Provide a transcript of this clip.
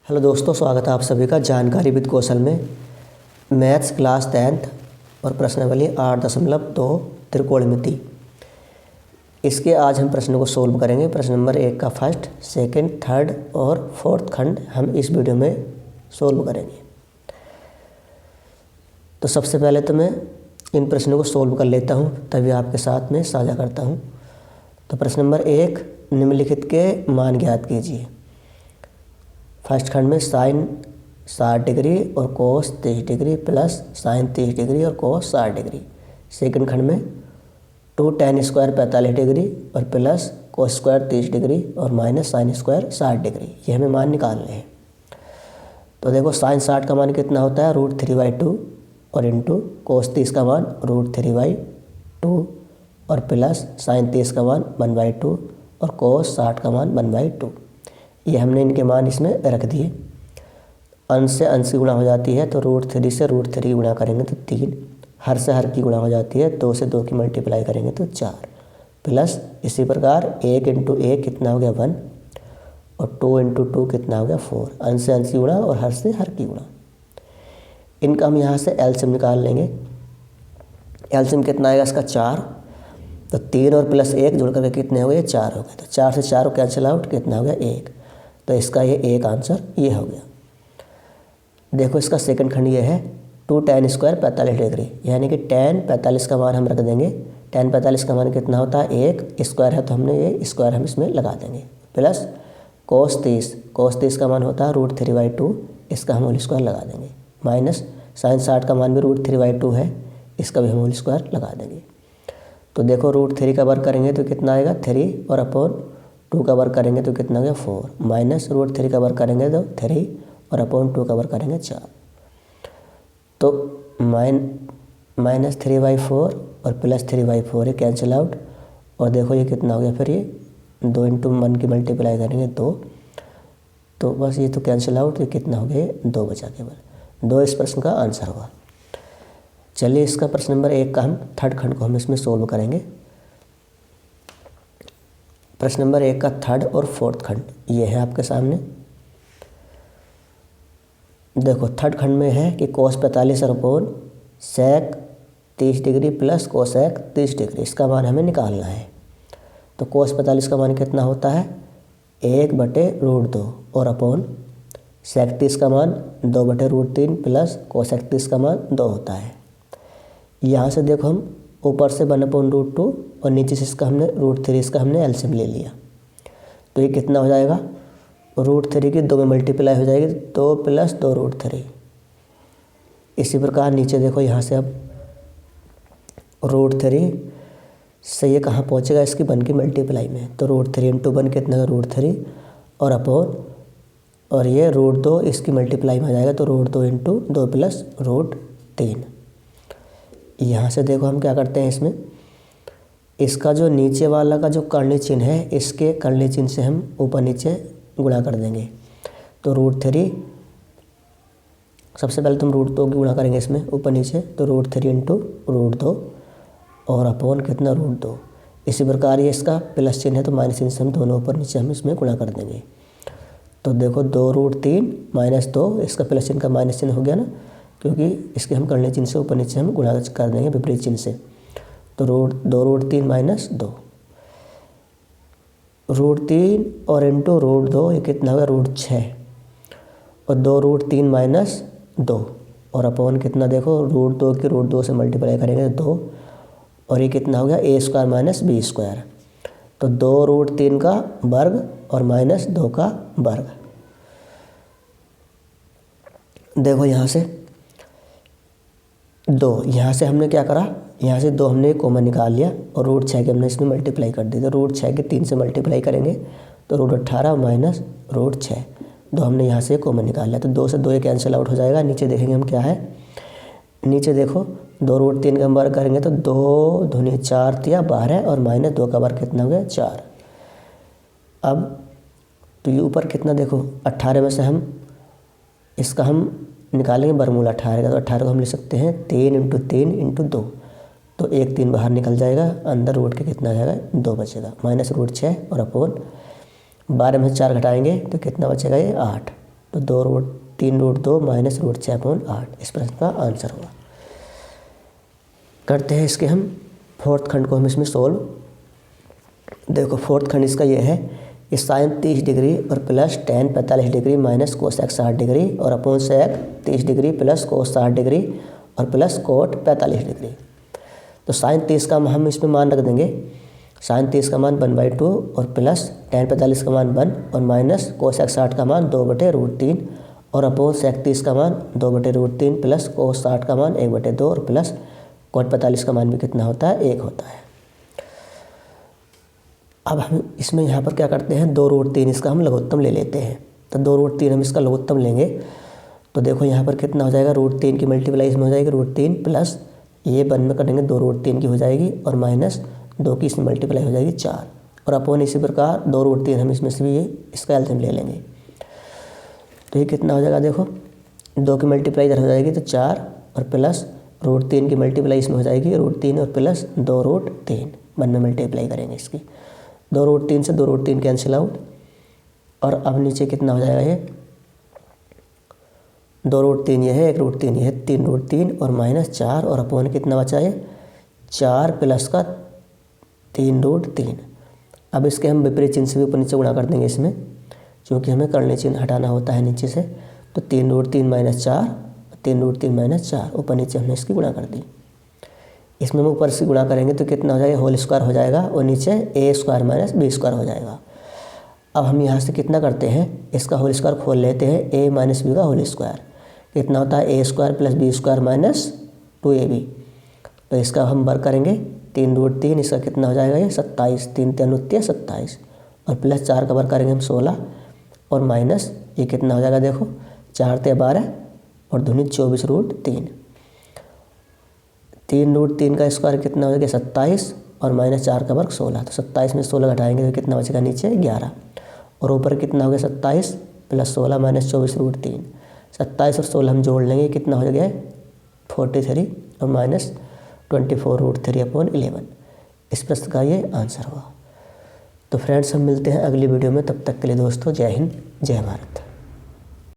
Hello दोस्तों, स्वागत है आप सभी का जानकारी विद कौशल में। मैथ्स क्लास 10th और प्रश्नावली 8.2 त्रिकोणमिति। इसके आज हम प्रश्न को सोल्व करेंगे। प्रश्न नंबर 1 का फर्स्ट, सेकंड, थर्ड और फोर्थ खंड हम इस वीडियो में सोल्व करेंगे। तो सबसे पहले तो मैं इन प्रश्नों को सोल्व कर लेता हूँ, तभी आपके साथ में साझा करता हूँ। तो प्रश्न नंबर 1, निम्नलिखित के मान ज्ञात कीजिए। फर्स्ट खंड में साइन 60 डिग्री और कोस 30 डिग्री प्लस साइन 30 डिग्री और कोस 60 डिग्री। सेकंड खंड में 2 tan स्क्वायर 45 डिग्री और प्लस कोस स्क्वायर 30 डिग्री और माइनस साइन स्क्वायर 60 डिग्री। ये हमें मान निकालने हैं। तो देखो, साइन 60 का मान कितना होता है, √3/2 और इंटू कोस 30 का मान √3/2 और प्लस साइन 30 का मान 1/2 और कोस 60 का मान 1/2। ये हमने इनके मान इसमें रख दिए। अंश से अंश की गुणा हो जाती है, तो √3 से √3 की गुणा करेंगे तो 3। हर से हर की गुणा हो जाती है, 2 से 2 की मल्टीप्लाई करेंगे तो 4। प्लस इसी प्रकार 1 × 1 कितना हो गया 1 और 2 × 2 कितना हो गया 4। अंश से अंश की गुणा और हर से हर की गुणा। इनका हम यहाँ से एलसीएम निकाल लेंगे। एलसीएम कितना आएगा इसका 4। तो 3 और प्लस 1 जोड़ करके कितने हो गए, 4 हो गए। तो 4 से 4 को कैंसिल आउट, कितना हो गया 1। तो इसका ये एक आंसर ये हो गया। देखो, इसका सेकंड खंड ये है 2 tan स्क्वायर 45 डिग्री, यानी कि tan 45 का मान हम रख देंगे। tan 45 का मान कितना होता है, 1 स्क्वायर है तो हमने ये स्क्वायर हम इसमें लगा देंगे। प्लस कोस 30 का मान होता है √3/2, इसका हम होल स्क्वायर लगा देंगे। माइनस साइन 60 का मान भी √3/2 है, इसका भी हम होल स्क्वायर लगा देंगे। तो देखो, √3 का वर्ग करेंगे तो कितना आएगा 3 और अपॉन 2 का वर्ग करेंगे तो कितना हो गया 4। माइनस √3 का वर्ग करेंगे तो 3 और अपॉन 2 का वर्ग करेंगे 4। तो माइनस 3/4 और प्लस 3/4 ये कैंसिल आउट। और देखो ये कितना हो गया, फिर ये 2 × 1 की मल्टीप्लाई करेंगे 2। तो बस ये तो कैंसिल आउट, ये कितना हो गया 2 बचा केवल। 2 इस प्रश्न का आंसर हुआ। चलिए, इसका प्रश्न नंबर 1 का हम थर्ड खंड को हम इसमें सोल्व करेंगे। प्रश्न नंबर 1 का थर्ड और फोर्थ खंड ये है आपके सामने। देखो, थर्ड खंड में है कि कोस 45 और upon sec 30 degree plus cosec 30 degree, इसका मान हमें निकालना है। तो कोस 45 का मान कितना होता है, 1/√2 और अपॉन सेक 30 का मान 2/√3 प्लस कोसेक 30 का मान 2 होता है। यहाँ से देखो, हम ऊपर से 1/√2 और नीचे से इसका हमने √3 इसका हमने एलसीएम ले लिया। तो ये कितना हो जाएगा, √3 की 2 में मल्टीप्लाई हो जाएगी, 2 + 2√3। इसी प्रकार नीचे देखो, यहाँ से अब √3 से ये कहाँ पहुँचेगा, इसकी 1 की मल्टीप्लाई में। तो √3 × 1 कितना है √3 और अपॉन और ये √2 इसकी मल्टीप्लाई में आ जाएगा, तो √2 × 2 + √3। यहाँ से देखो हम क्या करते हैं, इसमें इसका जो नीचे वाला का जो कर्णीय चिन्ह है, इसके कर्णीय चिन्ह से हम ऊपर नीचे गुणा कर देंगे। तो √3 सबसे पहले तुम √2 की गुणा करेंगे इसमें ऊपर नीचे, तो √3 × √2 और अपॉन कितना √2। इसी प्रकार ये इसका प्लस चिन्ह है, तो माइनस चिन्ह से हम दोनों ऊपर नीचे हम इसमें गुणा कर देंगे। तो देखो, 2√3 - 2, इसका प्लस चिन्ह का माइनस चिन्ह हो गया ना, क्योंकि इसके हम कर्णीय चिन्ह से ऊपर नीचे हम गुणा कर देंगे विपरीत चिन्ह से। तो 2√3 - 2 √3 और इंटू √2 ये कितना होगा √6 और 2√3 - 2 और अपॉन कितना, देखो √2 की √2 से मल्टीप्लाई करेंगे 2 और ये कितना हो गया a² - b²। तो 2√3 का वर्ग और -2 का वर्ग। देखो, यहाँ से 2, यहाँ से हमने क्या करा, यहाँ से 2 हमने कॉमन निकाल लिया और √6 के हमने इसमें मल्टीप्लाई कर दी। तो √6 के 3 से मल्टीप्लाई करेंगे तो √18 - √6, 2 हमने यहाँ से कॉमन निकाल लिया। तो 2 से 2 ये कैंसिल आउट हो जाएगा। नीचे देखेंगे हम क्या है, नीचे देखो 2√3 का वर्ग करेंगे तो 2 दूनी 4 तिया 12 और -2 का वर्ग कितना हो गया 4। अब तो ये ऊपर कितना, देखो 18 में से हम इसका हम निकालेंगे वर्गमूल 18 का। तो 18 को हम लिख सकते हैं 3 × 3 × 2। तो 1 3 बाहर निकल जाएगा, अंदर रूट के कितना आ जाएगा 2 बचेगा, माइनस √6 और अपॉन 12 में से 4 घटाएंगे तो कितना बचेगा ये 8। तो 3√2 माइनस √6/8 इस प्रश्न का आंसर होगा। करते हैं इसके हम फोर्थ खंड को हम इसमें सोल्व। देखो फोर्थ खंड इसका ये है कि साइन 30 डिग्री और plus tan 45 degree minus cosec 60 degree और upon sec 30 degree plus cos 60 degree और प्लस कोट 45 डिग्री। तो साइन 30 का हम इसमें मान रख देंगे, साइन 30 का मान 1/2 और प्लस टेन 45 का मान 1 और माइनस कोसेक 60 का मान 2/√3 और अपॉन सेक 30 का मान 2/√3 प्लस कोस 60 का मान 1/2 और प्लस कोट 45 का मान भी कितना होता है, 1 होता है। अब हम इसमें यहाँ पर क्या करते हैं, 2√3 इसका हम लघुत्तम ले लेते हैं। तो 2√3 हम इसका लघुत्तम लेंगे तो देखो यहाँ पर कितना हो जाएगा, √3 की मल्टीप्लाई इसमें हो जाएगी √3 प्लस ये 1 में करेंगे 2√3 की हो जाएगी और माइनस 2 की इसमें मल्टीप्लाई हो जाएगी 4 और अपॉन इसी प्रकार 2√3 हम इसमें से भी इसका एलसीएम ले लेंगे। तो ये कितना हो जाएगा, देखो 2 की मल्टीप्लाई इधर हो जाएगी तो 4 और प्लस √3 की मल्टीप्लाई इसमें हो जाएगी √3 और प्लस 2√3 1 में मल्टीप्लाई करेंगे इसकी। 2√3 से 2√3 कैंसिल आउट और अब नीचे कितना हो जाएगा, ये 2√3 ये है, 1√3 ये है, 3√3 और माइनस 4 और अपॉन कितना बचा है 4 प्लस का 3√3। अब इसके हम विपरीत चिन्ह से भी ऊपर नीचे गुणा कर देंगे इसमें, क्योंकि हमें करने चिन्ह हटाना होता है नीचे से। तो 3√3 माइनस 4 3√3 माइनस 4 ऊपर नीचे हमने इसकी गुणा कर दी। इसमें हम ऊपर से गुणा करेंगे तो कितना हो जाएगा, होल स्क्वायर हो जाएगा और नीचे a² माइनस b² हो जाएगा। अब हम यहाँ से कितना करते हैं, इसका होल स्क्वायर खोल लेते हैं, a माइनस b का होल स्क्वायर कितना होता है a² plus b² minus 2ab। तो इसका हम वर्ग करेंगे 3√3 इसका कितना हो जाएगा, ये 27 3 3 27 और प्लस 4 का वर्ग करेंगे हम 16 और माइनस ये कितना हो जाएगा, देखो 4 × 12 और दूनी 24√3। 3√3 का स्क्वायर कितना हो जाएगा 27 और माइनस 4 का वर्ग 16। तो 27 में 16 घटाएंगे तो कितना बचेगा नीचे 11 और ऊपर कितना हो गया 27 प्लस 16 माइनस 24√3। 27 और 16 हम जोड़ लेंगे कितना हो गया 43 और माइनस 24√3/11। इस प्रश्न का ये आंसर हुआ। तो फ्रेंड्स हम मिलते हैं अगली वीडियो में, तब तक के लिए दोस्तों जय हिंद जय भारत।